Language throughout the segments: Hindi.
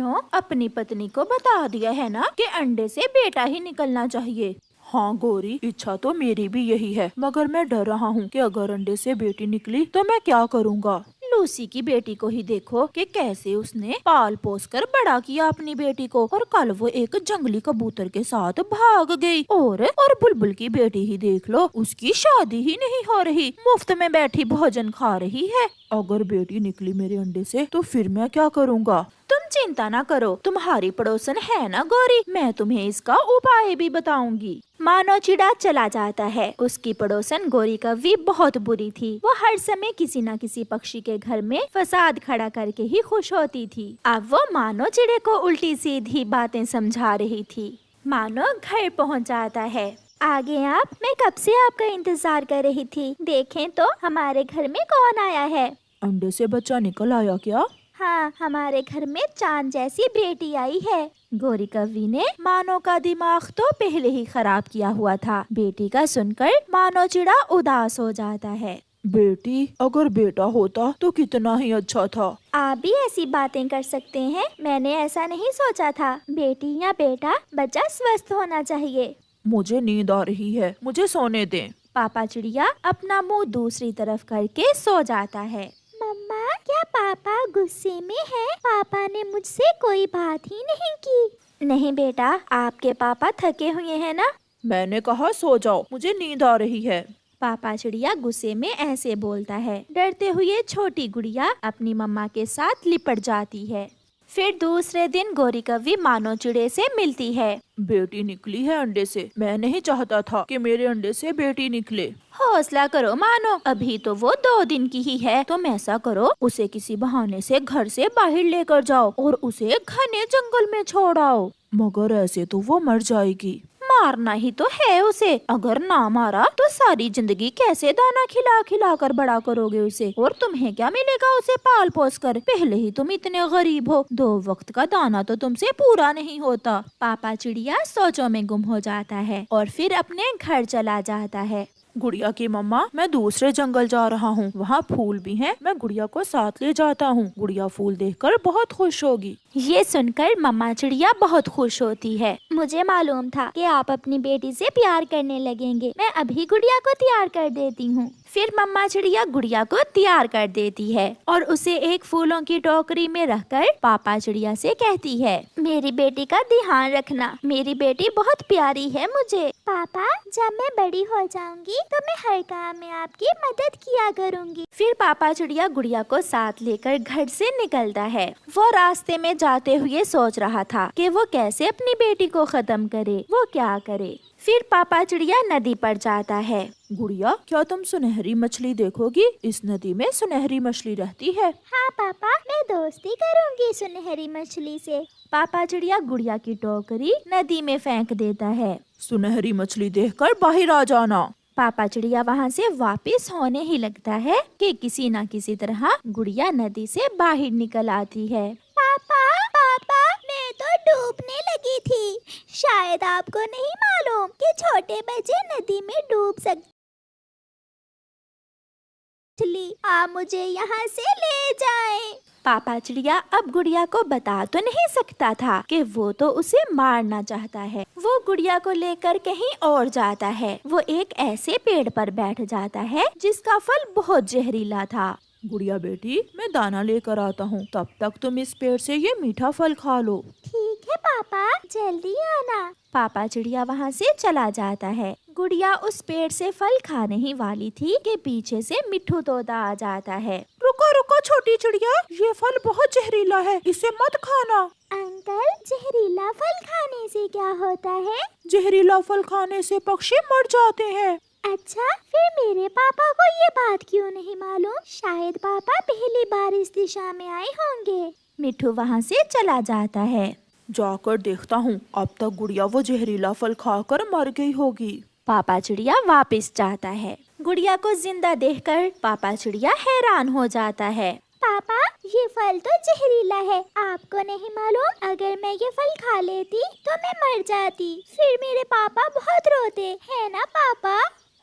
मानो अपनी पत्नी को बता दिया है ना कि अंडे से बेटा ही निकलना चाहिए। हाँ गौरी, इच्छा तो मेरी भी यही है, मगर मैं डर रहा हूँ कि अगर अंडे से बेटी निकली तो मैं क्या करूँगा। लूसी की बेटी को ही देखो कि कैसे उसने पाल पोस कर बड़ा किया अपनी बेटी को, और कल वो एक जंगली कबूतर के साथ भाग गई। और बुलबुल की बेटी ही देख लो, उसकी शादी ही नहीं हो रही, मुफ्त में बैठी भोजन खा रही है। अगर बेटी निकली मेरे अंडे से तो फिर मैं क्या करूँगा। तुम चिंता ना करो, तुम्हारी पड़ोसन है ना गौरी, मैं तुम्हें इसका उपाय भी बताऊंगी। मानो चिड़ा चला जाता है। उसकी पड़ोसन गौरी कव्वी बहुत बुरी थी। वो हर समय किसी न किसी पक्षी के घर में फसाद खड़ा करके ही खुश होती थी। अब वो मानो चिड़े को उल्टी सीधी बातें समझा रही थी। मानो घर पहुंच जाता है। आगे आप, मैं कब से आपका इंतजार कर रही थी, देखें तो हमारे घर में कौन आया है। अंडे से बच्चा निकल आया क्या। हाँ, हमारे घर में चांद जैसी बेटी आई है। गौरी कव्वी ने मानो का दिमाग तो पहले ही खराब किया हुआ था। बेटी का सुनकर मानो चिड़ा उदास हो जाता है। बेटी, अगर बेटा होता तो कितना ही अच्छा था। आप भी ऐसी बातें कर सकते हैं, मैंने ऐसा नहीं सोचा था। बेटी या बेटा, बच्चा स्वस्थ होना चाहिए। मुझे नींद आ रही है, मुझे सोने दें। पापा चिड़िया अपना मुंह दूसरी तरफ करके सो जाता है। मम्मा, क्या पापा गुस्से में है? पापा ने मुझसे कोई बात ही नहीं की। नहीं बेटा, आपके पापा थके हुए हैं ना। मैंने कहा सो जाओ, मुझे नींद आ रही है। पापा चिड़िया गुस्से में ऐसे बोलता है। डरते हुए छोटी गुड़िया अपनी मम्मा के साथ लिपट जाती है। फिर दूसरे दिन गौरी कव्वी मानो चिड़े से मिलती है। बेटी निकली है अंडे से। मैं नहीं चाहता था कि मेरे अंडे से बेटी निकले। हौसला करो मानो, अभी तो वो 2 दिन की ही है। तुम ऐसा करो, उसे किसी बहाने से घर से बाहर लेकर जाओ और उसे घने जंगल में छोड़ आओ। मगर ऐसे तो वो मर जाएगी। मारना ही तो है उसे। अगर ना मारा तो सारी जिंदगी कैसे दाना खिला खिला कर बड़ा करोगे उसे, और तुम्हें क्या मिलेगा उसे पाल पोस कर। पहले ही तुम इतने गरीब हो, 2 वक्त का दाना तो तुमसे पूरा नहीं होता। पापा चिड़िया सोचों में गुम हो जाता है और फिर अपने घर चला जाता है। गुड़िया की मम्मा, मैं दूसरे जंगल जा रहा हूँ, वहाँ फूल भी हैं, मैं गुड़िया को साथ ले जाता हूँ। गुड़िया फूल देखकर बहुत खुश होगी। ये सुनकर मम्मा चिड़िया बहुत खुश होती है। मुझे मालूम था कि आप अपनी बेटी से प्यार करने लगेंगे। मैं अभी गुड़िया को तैयार कर देती हूँ। फिर मम्मा चिड़िया गुड़िया को तैयार कर देती है और उसे एक फूलों की टोकरी में रखकर पापा चिड़िया से कहती है, मेरी बेटी का ध्यान रखना, मेरी बेटी बहुत प्यारी है मुझे। पापा, जब मैं बड़ी हो जाऊंगी तो मैं हर काम में आपकी मदद किया करूंगी। फिर पापा चिड़िया गुड़िया को साथ लेकर घर से निकलता है। वो रास्ते में जाते हुए सोच रहा था कि वो कैसे अपनी बेटी को खत्म करे, वो क्या करे। फिर पापा चिड़िया नदी पर जाता है। गुड़िया, क्या तुम सुनहरी मछली देखोगी? इस नदी में सुनहरी मछली रहती है। हाँ पापा, मैं दोस्ती करूंगी सुनहरी मछली से। पापा चिड़िया गुड़िया की टोकरी नदी में फेंक देता है। सुनहरी मछली देखकर बाहर आ जाना। पापा चिड़िया वहाँ से वापस होने ही लगता है कि किसी न किसी तरह गुड़िया नदी से बाहर निकल आती है। पापा, पापा, मैं तो डूबने लगी थी। शायद आपको नहीं मालूम कि छोटे बच्चे नदी में डूब सकते। आप मुझे यहाँ से ले जाएं। पापा चिड़िया अब गुड़िया को बता तो नहीं सकता था कि वो तो उसे मारना चाहता है। वो गुड़िया को लेकर कहीं और जाता है। वो एक ऐसे पेड़ पर बैठ जाता है जिसका फल बहुत जहरीला था। गुड़िया बेटी, मैं दाना लेकर आता हूँ, तब तक तुम इस पेड़ से ये मीठा फल खा लो। ठीक है पापा, जल्दी आना। पापा चिड़िया वहाँ से चला जाता है। गुड़िया उस पेड़ से फल खाने ही वाली थी कि पीछे से मिट्ठू तोता आ जाता है। रुको रुको छोटी चिड़िया, ये फल बहुत जहरीला है, इसे मत खाना। अंकल, जहरीला फल खाने से क्या होता है? जहरीला फल खाने से पक्षी मर जाते हैं। अच्छा, फिर मेरे पापा को ये बात क्यों नहीं मालूम? शायद पापा पहली बार इस दिशा में आए होंगे। मिट्ठू वहाँ से चला जाता है। जाकर देखता हूँ, अब तक गुड़िया वो जहरीला फल खाकर मर गई होगी। पापा चिड़िया वापस जाता है। गुड़िया को जिंदा देखकर पापा चिड़िया हैरान हो जाता है। पापा, ये फल तो जहरीला है, आपको नहीं मालूम? अगर मैं ये फल खा लेती तो मैं मर जाती, फिर मेरे पापा बहुत रोते, है ना पापा?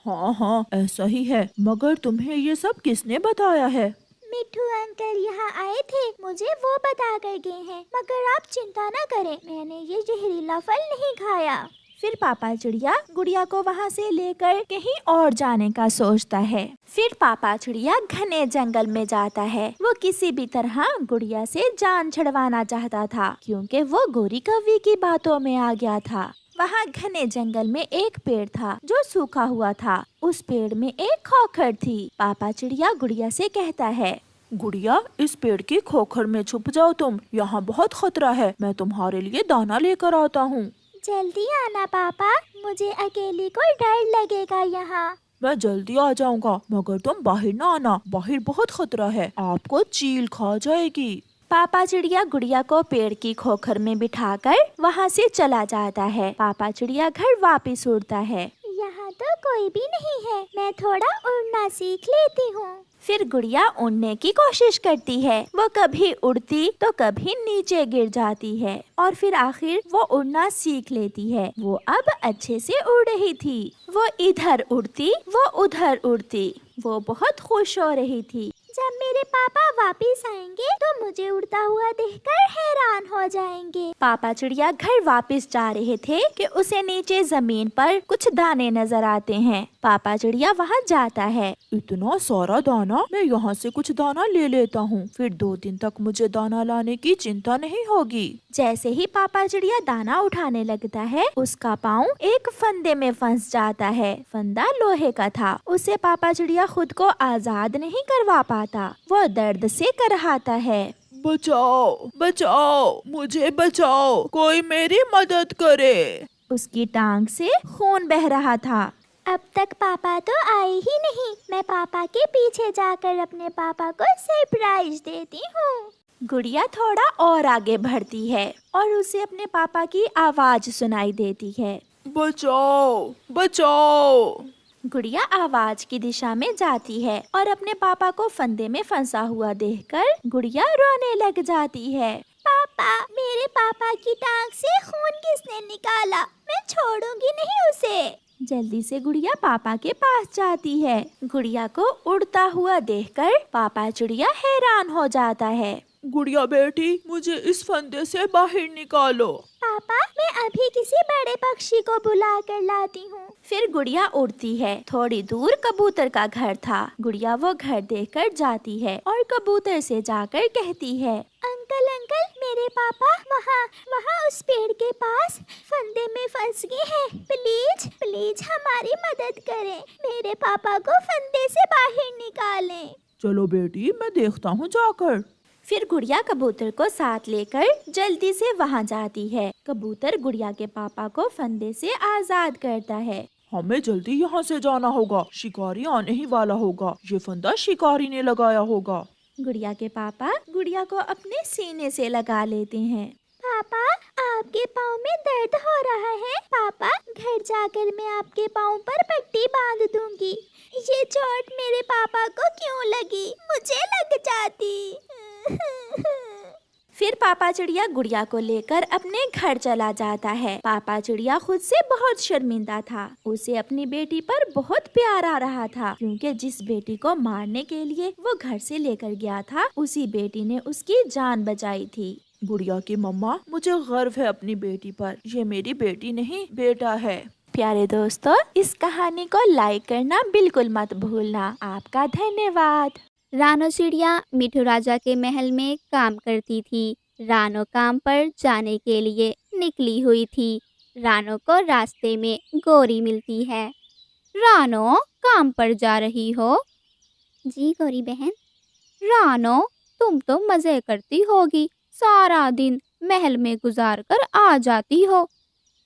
हाँ हाँ, ऐसा ही है, मगर तुम्हें ये सब किसने बताया है? मिट्ठू अंकल यहाँ आए थे, मुझे वो बता कर गए हैं, मगर आप चिंता न करें, मैंने ये जहरीला फल नहीं खाया। फिर पापा चिड़िया गुड़िया को वहाँ से लेकर कहीं और जाने का सोचता है। फिर पापा चिड़िया घने जंगल में जाता है। वो किसी भी तरह गुड़िया से जान छुड़वाना चाहता था, क्योंकि वो गोरी कौवी की बातों में आ गया था। वहाँ घने जंगल में एक पेड़ था जो सूखा हुआ था। उस पेड़ में एक खोखर थी। पापा चिड़िया गुड़िया से कहता है, गुड़िया, इस पेड़ की खोखर में छुप जाओ तुम, यहाँ बहुत खतरा है, मैं तुम्हारे लिए दाना लेकर आता हूँ। जल्दी आना पापा, मुझे अकेली को डर लगेगा यहाँ। मैं जल्दी आ जाऊंगा, मगर तुम बाहर ना आना, बाहर बहुत खतरा है, आपको चील खा जाएगी। पापा चिड़िया गुड़िया को पेड़ की खोखर में बिठाकर वहाँ से चला जाता है। पापा चिड़िया घर वापस उड़ता है। यहाँ तो कोई भी नहीं है, मैं थोड़ा उड़ना सीख लेती हूँ। फिर गुड़िया उड़ने की कोशिश करती है। वो कभी उड़ती तो कभी नीचे गिर जाती है और फिर आखिर वो उड़ना सीख लेती है। वो अब अच्छे से उड़ रही थी। वो इधर उड़ती, वो उधर उड़ती। वो बहुत खुश हो रही थी। जब मेरे पापा वापस आएंगे तो मुझे उड़ता हुआ देखकर हैरान हो जाएंगे। पापा चिड़िया घर वापस जा रहे थे कि उसे नीचे जमीन पर कुछ दाने नजर आते हैं। पापा चिड़िया वहाँ जाता है। इतना सारा दाना, मैं यहाँ से कुछ दाना ले लेता हूँ, फिर 2 दिन तक मुझे दाना लाने की चिंता नहीं होगी। जैसे ही पापा चिड़िया दाना उठाने लगता है, उसका पाँव एक फंदे में फंस जाता है। फंदा लोहे का था। उसे पापा चिड़िया खुद को आजाद नहीं करवा पाता। वो दर्द से करहाता है। बचाओ, बचाओ, मुझे बचाओ, कोई मेरी मदद करे। उसकी टांग से खून बह रहा था। अब तक पापा तो आए ही नहीं। मैं पापा के पीछे जाकर अपने पापा को सरप्राइज देती हूँ। गुड़िया थोड़ा और आगे बढ़ती है और उसे अपने पापा की आवाज सुनाई देती है। बचाओ, बचाओ। गुड़िया आवाज की दिशा में जाती है और अपने पापा को फंदे में फंसा हुआ देखकर गुड़िया रोने लग जाती है। पापा, मेरे पापा की टांग से खून किसने निकाला? मैं छोड़ूंगी नहीं उसे। जल्दी से गुड़िया पापा के पास जाती है। गुड़िया को उड़ता हुआ देखकर पापा चिड़िया हैरान हो जाता है। गुड़िया बेटी, मुझे इस फंदे से बाहर निकालो। पापा, मैं अभी किसी बड़े पक्षी को बुला कर लाती हूँ। फिर गुड़िया उड़ती है। थोड़ी दूर कबूतर का घर था। गुड़िया वो घर देखकर जाती है और कबूतर से जाकर कहती है, अंकल अंकल, मेरे पापा वहाँ वहाँ उस पेड़ के पास फंदे में फंस गए हैं। प्लीज प्लीज हमारी मदद करें। मेरे पापा को फंदे से बाहर निकालें। चलो बेटी, मैं देखता हूँ जाकर। फिर गुड़िया कबूतर को साथ लेकर जल्दी से वहाँ जाती है। कबूतर गुड़िया के पापा को फंदे से आजाद करता है। हमें जल्दी यहाँ से जाना होगा, शिकारी आने ही वाला होगा। ये फंदा शिकारी ने लगाया होगा। गुड़िया के पापा गुड़िया को अपने सीने से लगा लेते हैं। पापा, आपके पाँव में दर्द हो रहा है। पापा, घर जाकर मैं आपके पाँव पर पट्टी बांध दूंगी। ये चोट मेरे पापा को क्यों लगी? मुझे लग जाती। फिर पापा चिड़िया गुड़िया को लेकर अपने घर चला जाता है। पापा चिड़िया खुद से बहुत शर्मिंदा था। उसे अपनी बेटी पर बहुत प्यार आ रहा था, क्योंकि जिस बेटी को मारने के लिए वो घर से लेकर गया था, उसी बेटी ने उसकी जान बचाई थी। गुड़िया की मम्मा, मुझे गर्व है अपनी बेटी पर। ये मेरी बेटी नहीं, बेटा है। प्यारे दोस्तों, इस कहानी को लाइक करना बिल्कुल मत भूलना। आपका धन्यवाद। रानो चिड़िया मिठू राजा के महल में काम करती थी। रानो काम पर जाने के लिए निकली हुई थी। रानो को रास्ते में गौरी मिलती है। रानो, काम पर जा रही हो? जी गौरी बहन। रानो, तुम तो मजे करती होगी, सारा दिन महल में गुजार कर आ जाती हो।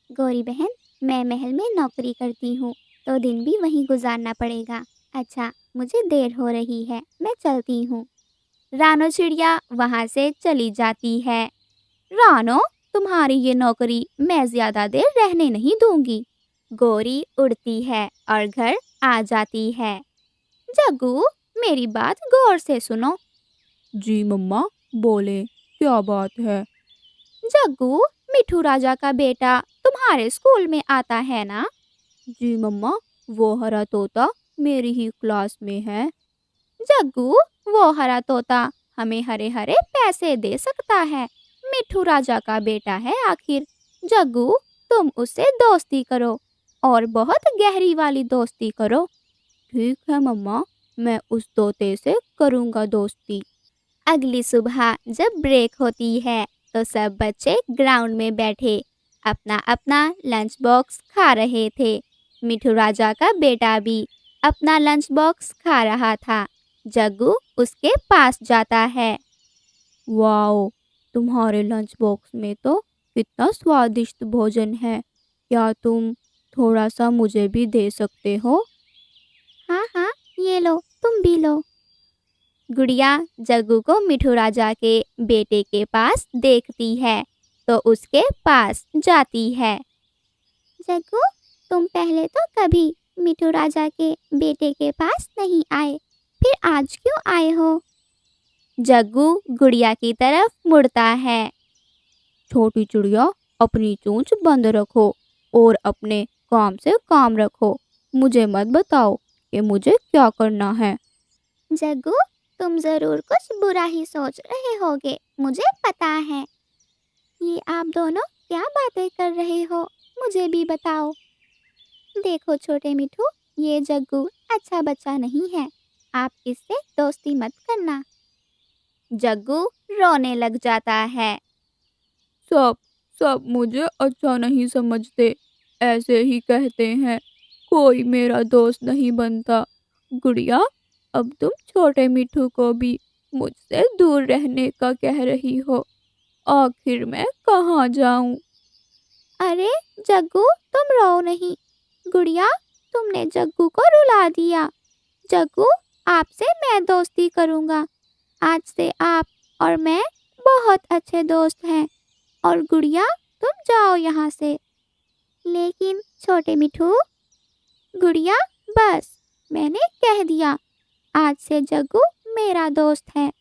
गौरी बहन, मैं महल में नौकरी करती हूँ तो दिन भी वहीं गुजारना पड़ेगा। अच्छा, मुझे देर हो रही है, मैं चलती हूँ। रानो चिड़िया वहाँ से चली जाती है। रानो, तुम्हारी ये नौकरी मैं ज्यादा देर रहने नहीं दूंगी। गौरी उड़ती है और घर आ जाती है। जग्गू, मेरी बात गौर से सुनो। जी मम्मा, बोले, क्या बात है? जग्गू, मिठू राजा का बेटा तुम्हारे स्कूल में आता है ना? जी मम्मा, वो हरा तोता मेरी ही क्लास में है। जग्गू, वो हरा तोता हमें हरे हरे पैसे दे सकता है। मिठू राजा का बेटा है आखिर। जग्गू, तुम उससे दोस्ती करो और बहुत गहरी वाली दोस्ती करो। ठीक है मम्मा, मैं उस तोते से करूँगा दोस्ती। अगली सुबह जब ब्रेक होती है तो सब बच्चे ग्राउंड में बैठे अपना अपना लंच बॉक्स खा रहे थे। मिठू राजा का बेटा भी अपना लंच बॉक्स खा रहा था। जग्गू उसके पास जाता है। वाओ, तुम्हारे लंच बॉक्स में तो कितना स्वादिष्ट भोजन है। क्या तुम थोड़ा सा मुझे भी दे सकते हो? हाँ हाँ, ये लो, तुम भी लो। गुड़िया जग्गू को मिठू राजा के बेटे के पास देखती है तो उसके पास जाती है। जग्गू, तुम पहले तो कभी मिठू राजा के बेटे के पास नहीं आए, फिर आज क्यों आए हो? जग्गू गुड़िया की तरफ मुड़ता है। छोटी चिड़िया, अपनी चोंच बंद रखो और अपने काम से काम रखो। मुझे मत बताओ कि मुझे क्या करना है। जग्गू, तुम जरूर कुछ बुरा ही सोच रहे होगे, मुझे पता है। ये आप दोनों क्या बातें कर रहे हो, मुझे भी बताओ। देखो छोटे मिठू, ये जग्गू अच्छा बच्चा नहीं है, आप इससे दोस्ती मत करना। जग्गू रोने लग जाता है। सब सब मुझे अच्छा नहीं समझते, ऐसे ही कहते हैं, कोई मेरा दोस्त नहीं बनता। गुड़िया, अब तुम छोटे मिठू को भी मुझसे दूर रहने का कह रही हो। आखिर मैं कहाँ जाऊं? अरे जग्गू, तुम रो नहीं। गुड़िया, तुमने जग्गू को रुला दिया। जग्गू, आपसे मैं दोस्ती करूँगा। आज से आप और मैं बहुत अच्छे दोस्त हैं। और गुड़िया, तुम जाओ यहाँ से। लेकिन छोटे मिठू। गुड़िया, बस, मैंने कह दिया, आज से जग्गू मेरा दोस्त है।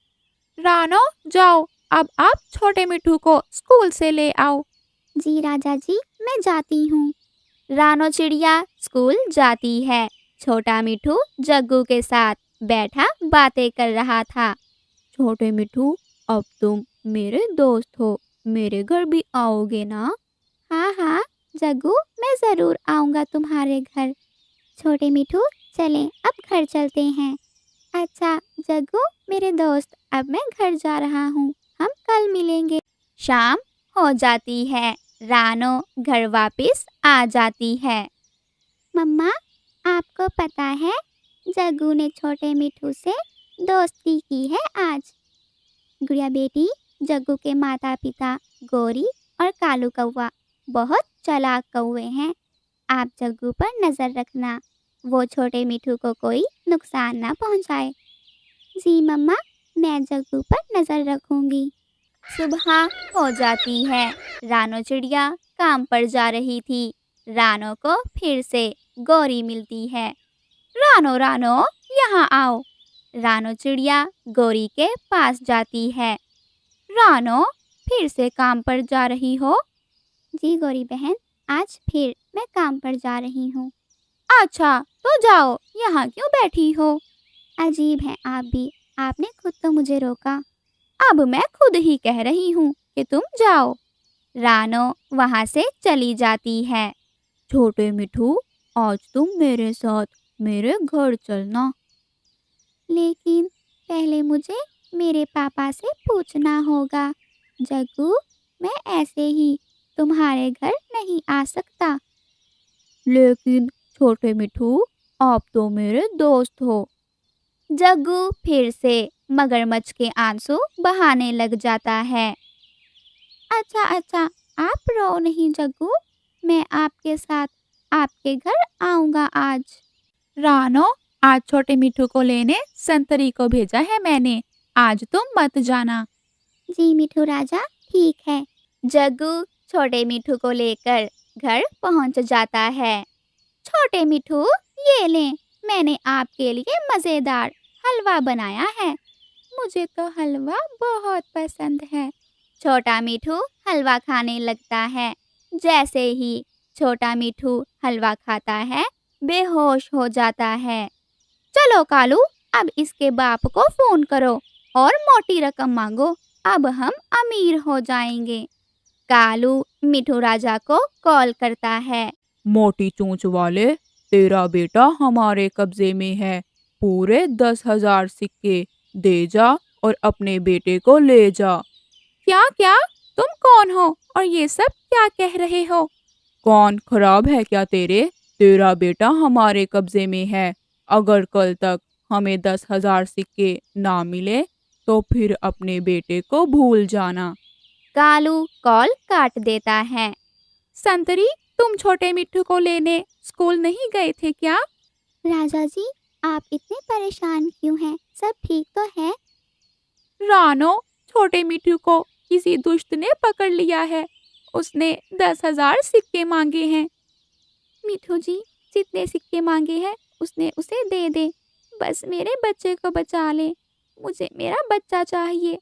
रानो, जाओ, अब आप छोटे मिठू को स्कूल से ले आओ। जी राजा जी, मैं जाती हूँ। रानो चिड़िया स्कूल जाती है। छोटा मिठू जग्गू के साथ बैठा बातें कर रहा था। छोटे मिठू, अब तुम मेरे दोस्त हो, मेरे घर भी आओगे ना? हाँ हाँ जग्गू, मैं ज़रूर आऊँगा तुम्हारे घर। छोटे मिठू, चलें अब घर चलते हैं। अच्छा जग्गू मेरे दोस्त, अब मैं घर जा रहा हूँ, हम कल मिलेंगे। शाम हो जाती है। रानो घर वापस आ जाती है। मम्मा, आपको पता है जग्गू ने छोटे मिठू से दोस्ती की है आज। गुड़िया बेटी, जग्गू के माता पिता गोरी और कालू कौवा बहुत चालाक कौवे हैं। आप जग्गू पर नज़र रखना, वो छोटे मिठू को कोई नुकसान ना पहुंचाए। जी मम्मा, मैं जग्गू पर नज़र रखूंगी। सुबह हो जाती है। रानो चिड़िया काम पर जा रही थी। रानो को फिर से गौरी मिलती है। रानो रानो, यहाँ आओ। रानो चिड़िया गौरी के पास जाती है। रानो, फिर से काम पर जा रही हो? जी गौरी बहन, आज फिर मैं काम पर जा रही हूँ। अच्छा, तो जाओ, यहाँ क्यों बैठी हो? अजीब है आप भी, आपने खुद तो मुझे रोका। अब मैं खुद ही कह रही हूँ कि तुम जाओ। रानो वहाँ से चली जाती है। छोटे मिठू, आज तुम मेरे साथ मेरे घर चलना। लेकिन पहले मुझे मेरे पापा से पूछना होगा। जग्गू, मैं ऐसे ही तुम्हारे घर नहीं आ सकता। लेकिन छोटे मिठू, आप तो मेरे दोस्त हो। जग्गू फिर से मगरमच्छ के आंसू बहाने लग जाता है। अच्छा अच्छा, आप रो नहीं जग्गू, मैं आपके साथ आपके घर आऊँगा आज। रानो, आज छोटे मिठू को लेने संतरी को भेजा है मैंने, आज तुम मत जाना। जी मिठू राजा, ठीक है। जग्गू छोटे मिठू को लेकर घर पहुँच जाता है। छोटे मिठू, ये लें, मैंने आपके लिए मज़ेदार हलवा बनाया है। मुझे तो हलवा बहुत पसंद है। छोटा मिठू हलवा खाने लगता है। जैसे ही छोटा मिठू हलवा खाता है, बेहोश हो जाता है। चलो कालू, अब इसके बाप को फोन करो और मोटी रकम मांगो, अब हम अमीर हो जाएंगे। कालू मिठू राजा को कॉल करता है। मोटी चोंच वाले, तेरा बेटा हमारे कब्जे में है। पूरे 10,000 सिक्के दे जा और अपने बेटे को ले जा। क्या क्या? तुम कौन हो और ये सब क्या कह रहे हो? कौन खराब है क्या तेरा बेटा हमारे कब्जे में है। अगर कल तक हमें 10,000 सिक्के ना मिले तो फिर अपने बेटे को भूल जाना। कालू कॉल काट देता है। संतरी, तुम छोटे मिट्ठू को लेने स्कूल नहीं गए थे क्या? राजा जी, आप इतने परेशान क्यों हैं? सब ठीक तो है? रानो, छोटे मिट्ठू को किसी दुष्ट ने पकड़ लिया है। उसने 10,000 सिक्के मांगे हैं। मिठू जी, जितने सिक्के मांगे हैं उसने उसे दे दे। बस मेरे बच्चे को बचा ले, मुझे मेरा बच्चा चाहिए।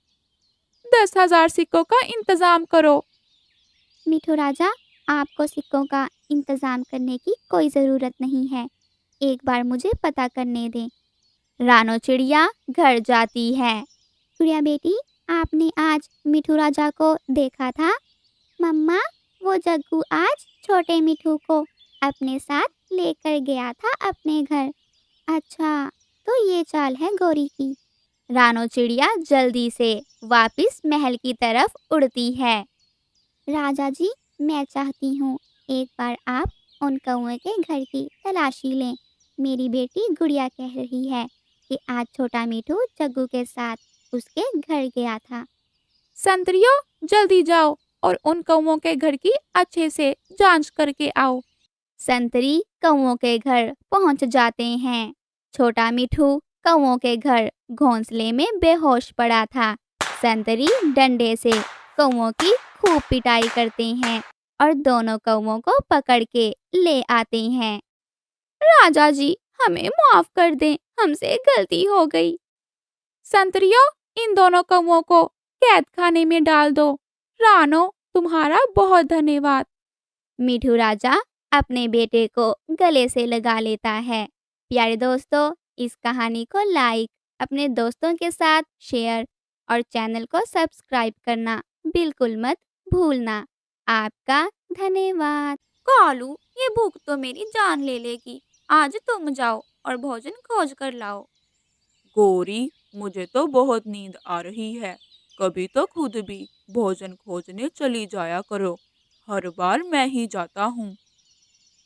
10,000 सिक्कों का इंतजाम करो। मिठू राजा, आपको सिक्कों का इंतजाम करने की कोई ज़रूरत नहीं है, एक बार मुझे पता करने दें। रानो चिड़िया घर जाती है। चिड़िया बेटी, आपने आज मिठू राजा को देखा था? मम्मा, वो जग्गू आज छोटे मिठू को अपने साथ लेकर गया था अपने घर। अच्छा, तो ये चाल है गौरी की। रानो चिड़िया जल्दी से वापस महल की तरफ उड़ती है। राजा जी, मैं चाहती हूँ एक बार आप उन कौवे के घर की तलाशी लें। मेरी बेटी गुड़िया कह रही है कि आज छोटा मिठू जग्गू के साथ उसके घर गया था। संतरियों, जल्दी जाओ और उन कौवों के घर की अच्छे से जांच करके आओ। संतरी कौवों के घर पहुंच जाते हैं। छोटा मिठू कौवों के घर घोंसले में बेहोश पड़ा था। संतरी डंडे से कौवों की खूब पिटाई करते हैं और दोनों कौवों को पकड़ के ले आते हैं। राजा जी, हमें माफ कर दें, हमसे गलती हो गई। संतरियों, इन दोनों कौवों को कैद खाने में डाल दो। रानो, तुम्हारा बहुत धन्यवाद। मिठू राजा अपने बेटे को गले से लगा लेता है। प्यारे दोस्तों, इस कहानी को लाइक, अपने दोस्तों के साथ शेयर और चैनल को सब्सक्राइब करना बिल्कुल मत भूलना। आपका धन्यवाद। कालू, ये भूख तो मेरी जान ले लेगी। आज तुम जाओ और भोजन खोज कर लाओ। गौरी, मुझे तो बहुत नींद आ रही है। कभी तो खुद भी भोजन खोजने चली जाया करो। हर बार मैं ही जाता हूँ।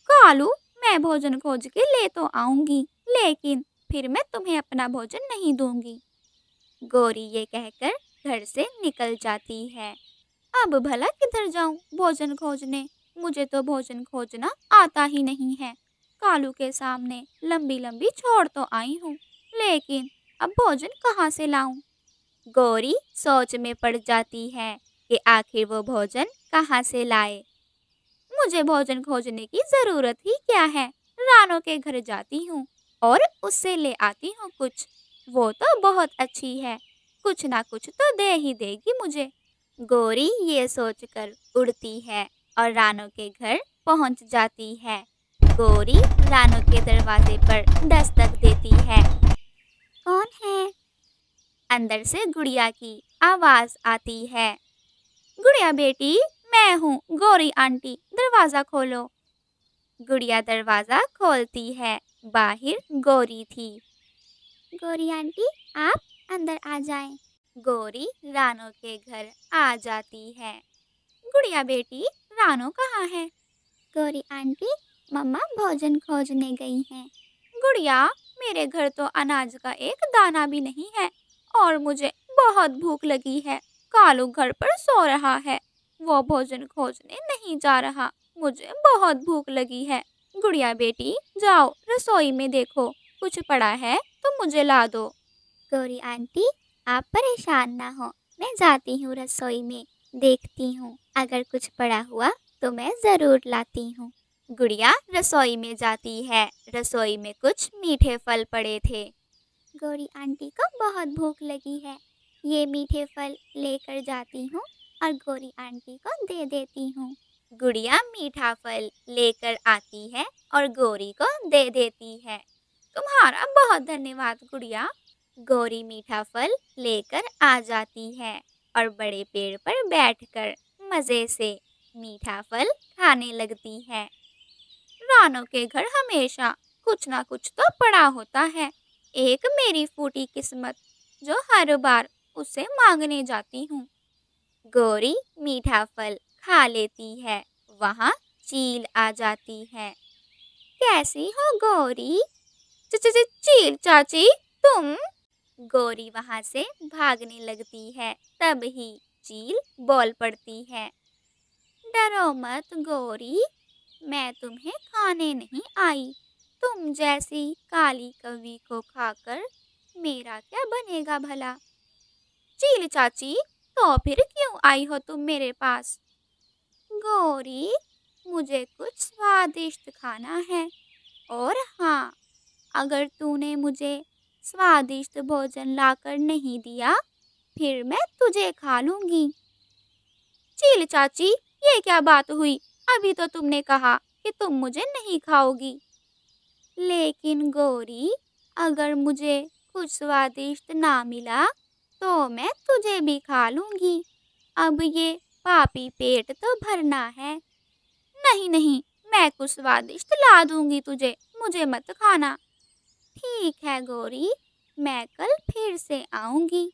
कालू, मैं भोजन खोज के ले तो आऊंगी, लेकिन फिर मैं तुम्हें अपना भोजन नहीं दूंगी। गौरी ये कहकर घर से निकल जाती है। अब भला किधर जाऊं भोजन खोजने? मुझे तो भोजन खोजना आता ही नहीं है। कालू के सामने लंबी लंबी छोड़ तो आई हूँ, लेकिन अब भोजन कहाँ से लाऊं? गौरी सोच में पड़ जाती है कि आखिर वो भोजन कहाँ से लाए। मुझे भोजन खोजने की जरूरत ही क्या है? रानो के घर जाती हूँ और उससे ले आती हूँ कुछ। वो तो बहुत अच्छी है, कुछ ना कुछ तो दे ही देगी मुझे। गौरी ये सोचकर उड़ती है और रानो के घर पहुँच जाती है। गौरी रानो के दरवाजे पर दस्तक देती है। कौन है? अंदर से गुड़िया की आवाज आती है। गुड़िया बेटी, मैं हूँ गौरी आंटी, दरवाजा खोलो। गुड़िया दरवाजा खोलती है। बाहर गौरी थी। गौरी आंटी, आप अंदर आ जाएं। गौरी रानो के घर आ जाती है। गुड़िया बेटी, रानो कहाँ है? गौरी आंटी, मम्मा भोजन खोजने गई हैं। गुड़िया, मेरे घर तो अनाज का एक दाना भी नहीं है और मुझे बहुत भूख लगी है। कालू घर पर सो रहा है, वो भोजन खोजने नहीं जा रहा। मुझे बहुत भूख लगी है। गुड़िया बेटी, जाओ रसोई में देखो, कुछ पड़ा है तो मुझे ला दो। गौरी आंटी, आप परेशान ना हो, मैं जाती हूँ रसोई में, देखती हूँ, अगर कुछ पड़ा हुआ तो मैं ज़रूर लाती हूँ। गुड़िया रसोई में जाती है। रसोई में कुछ मीठे फल पड़े थे। गौरी आंटी को बहुत भूख लगी है, ये मीठे फल लेकर जाती हूँ और गौरी आंटी को दे देती हूँ। गुड़िया मीठा फल लेकर आती है और गौरी को दे देती है। तुम्हारा बहुत धन्यवाद गुड़िया। गौरी मीठा फल लेकर आ जाती है और बड़े पेड़ पर बैठकर मजे से मीठा फल खाने लगती है। रानों के घर हमेशा कुछ ना कुछ तो पड़ा होता है। एक मेरी फूटी किस्मत जो हर बार उसे मांगने जाती हूँ। गौरी मीठा फल खा लेती है, वहाँ चील आ जाती है। कैसी हो गौरी? चील चाची, तुम? गौरी वहाँ से भागने लगती है, तभी चील बोल पड़ती है, डरो मत गौरी, मैं तुम्हें खाने नहीं आई। तुम जैसी काली कौवी को खाकर मेरा क्या बनेगा भला? चील चाची, तो फिर क्यों आई हो तुम मेरे पास? गौरी, मुझे कुछ स्वादिष्ट खाना है। और हाँ, अगर तूने मुझे स्वादिष्ट भोजन लाकर नहीं दिया, फिर मैं तुझे खा लूंगी। चील चाची, ये क्या बात हुई? अभी तो तुमने कहा कि तुम मुझे नहीं खाओगी। लेकिन गौरी, अगर मुझे कुछ स्वादिष्ट ना मिला तो मैं तुझे भी खा लूंगी। अब ये पापी पेट तो भरना है। नहीं नहीं, मैं कुछ स्वादिष्ट ला दूंगी तुझे, मुझे मत खाना। ठीक है गौरी, मैं कल फिर से आऊंगी।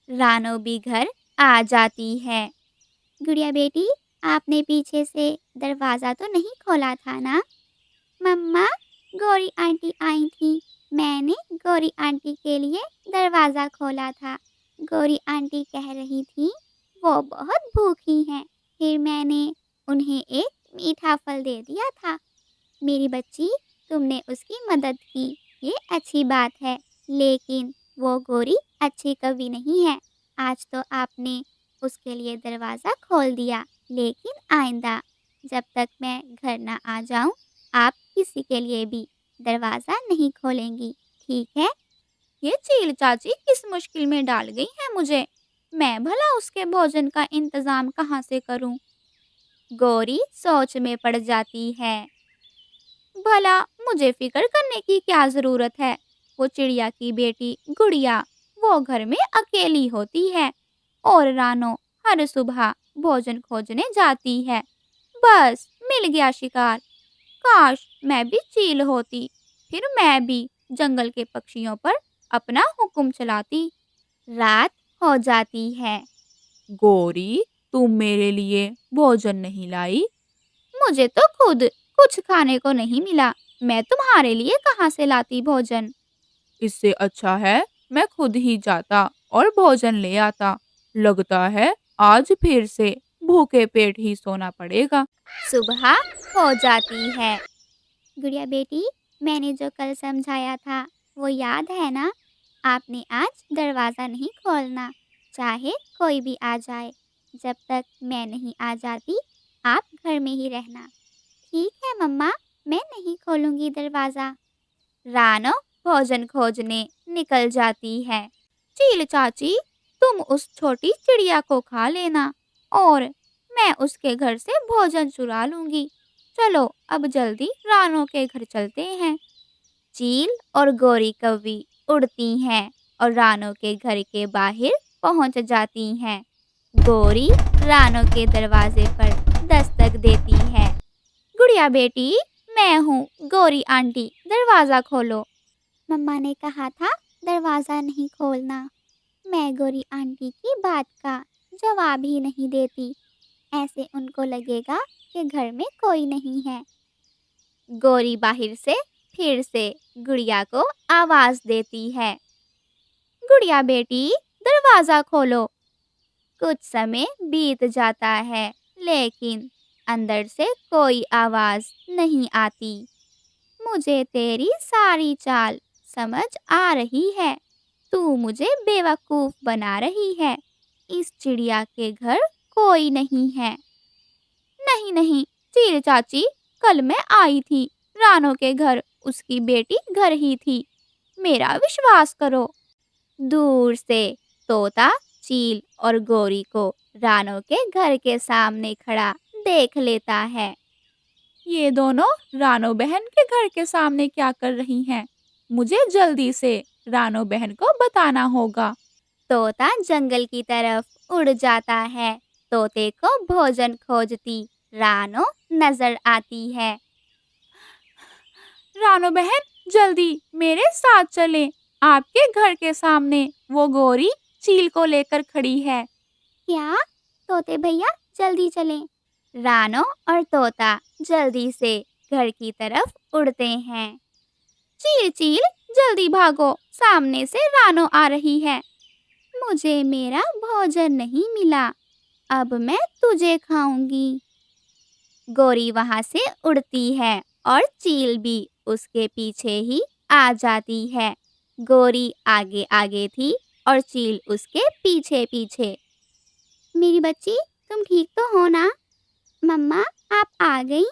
रानो भी घर आ जाती है। गुड़िया बेटी, आपने पीछे से दरवाज़ा तो नहीं खोला था ना? मम्मा, गौरी आंटी आई थी, मैंने गौरी आंटी के लिए दरवाज़ा खोला था। गौरी आंटी कह रही थी वो बहुत भूखी हैं, फिर मैंने उन्हें एक मीठा फल दे दिया था। मेरी बच्ची, तुमने उसकी मदद की, ये अच्छी बात है, लेकिन वो गौरी अच्छी कवि नहीं है। आज तो आपने उसके लिए दरवाज़ा खोल दिया, लेकिन आइंदा जब तक मैं घर ना आ जाऊं, आप किसी के लिए भी दरवाज़ा नहीं खोलेंगी, ठीक है? ये चील चाची किस मुश्किल में डाल गई है मुझे। मैं भला उसके भोजन का इंतज़ाम कहाँ से करूं? गौरी सोच में पड़ जाती है। भला मुझे फिक्र करने की क्या ज़रूरत है? वो चिड़िया की बेटी गुड़िया, वो घर में अकेली होती है और रानो हर सुबह भोजन खोजने जाती है। बस मिल गया शिकार। काश मैं भी चील होती, फिर मैं भी जंगल के पक्षियों पर अपना हुक्म चलाती। रात हो जाती है। गौरी, तुम मेरे लिए भोजन नहीं लाई? मुझे तो खुद कुछ खाने को नहीं मिला, मैं तुम्हारे लिए कहाँ से लाती भोजन? इससे अच्छा है मैं खुद ही जाता और भोजन ले आता। लगता है आज फिर से भूखे पेट ही सोना पड़ेगा। सुबह हो जाती है। गुड़िया बेटी, मैंने जो कल समझाया था वो याद है ना? आपने आज दरवाज़ा नहीं खोलना, चाहे कोई भी आ जाए। जब तक मैं नहीं आ जाती, आप घर में ही रहना। ठीक है मम्मा, मैं नहीं खोलूंगी दरवाज़ा। रानो भोजन खोजने निकल जाती है। चील चाची, तुम उस छोटी चिड़िया को खा लेना और मैं उसके घर से भोजन चुरा लूंगी। चलो अब जल्दी रानो के घर चलते हैं। चील और गौरी कौवी उड़ती हैं और रानो के घर के बाहर पहुंच जाती हैं। गौरी रानो के दरवाजे पर दस्तक देती है। गुड़िया बेटी, मैं हूँ गौरी आंटी, दरवाज़ा खोलो। मम्मा ने कहा था दरवाज़ा नहीं खोलना। मैं गौरी आंटी की बात का जवाब ही नहीं देती, ऐसे उनको लगेगा कि घर में कोई नहीं है। गौरी बाहर से फिर से गुड़िया को आवाज़ देती है, गुड़िया बेटी, दरवाज़ा खोलो। कुछ समय बीत जाता है, लेकिन अंदर से कोई आवाज़ नहीं आती। मुझे तेरी सारी चाल समझ आ रही है। तू मुझे बेवकूफ़ बना रही है। इस चिड़िया के घर कोई नहीं है। नहीं नहीं चील चाची, कल मैं आई थी रानो के घर, उसकी बेटी घर ही थी। मेरा विश्वास करो। दूर से तोता चील और गौरी को रानो के घर के सामने खड़ा देख लेता है। ये दोनों रानो बहन के घर के सामने क्या कर रही हैं? मुझे जल्दी से रानो बहन को बताना होगा। तोता जंगल की तरफ उड़ जाता है। तोते को भोजन खोजती रानो नजर आती है। रानो बहन, जल्दी मेरे साथ चलें। आपके घर के सामने वो गोरी चील को लेकर खड़ी है। क्या? तोते भैया जल्दी चलें। रानो और तोता जल्दी से घर की तरफ उड़ते हैं। चील चील जल्दी भागो, सामने से रानो आ रही है। मुझे मेरा भोजन नहीं मिला, अब मैं तुझे खाऊंगी। गोरी वहां से उड़ती है और चील भी उसके पीछे ही आ जाती है। गोरी आगे आगे थी और चील उसके पीछे पीछे। मेरी बच्ची, तुम ठीक तो हो ना? मम्मा, आप आ गई?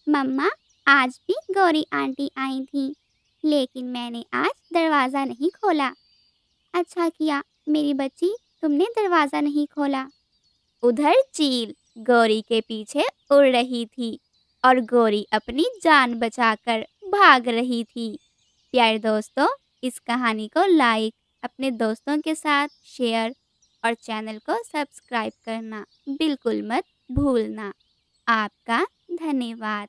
मम्मा, आज भी गौरी आंटी आई थी, लेकिन मैंने आज दरवाज़ा नहीं खोला। अच्छा किया मेरी बच्ची, तुमने दरवाज़ा नहीं खोला। उधर चील गौरी के पीछे उड़ रही थी और गौरी अपनी जान बचाकर भाग रही थी। प्यारे दोस्तों, इस कहानी को लाइक, अपने दोस्तों के साथ शेयर और चैनल को सब्सक्राइब करना बिल्कुल मत भूलना। आपका धन्यवाद।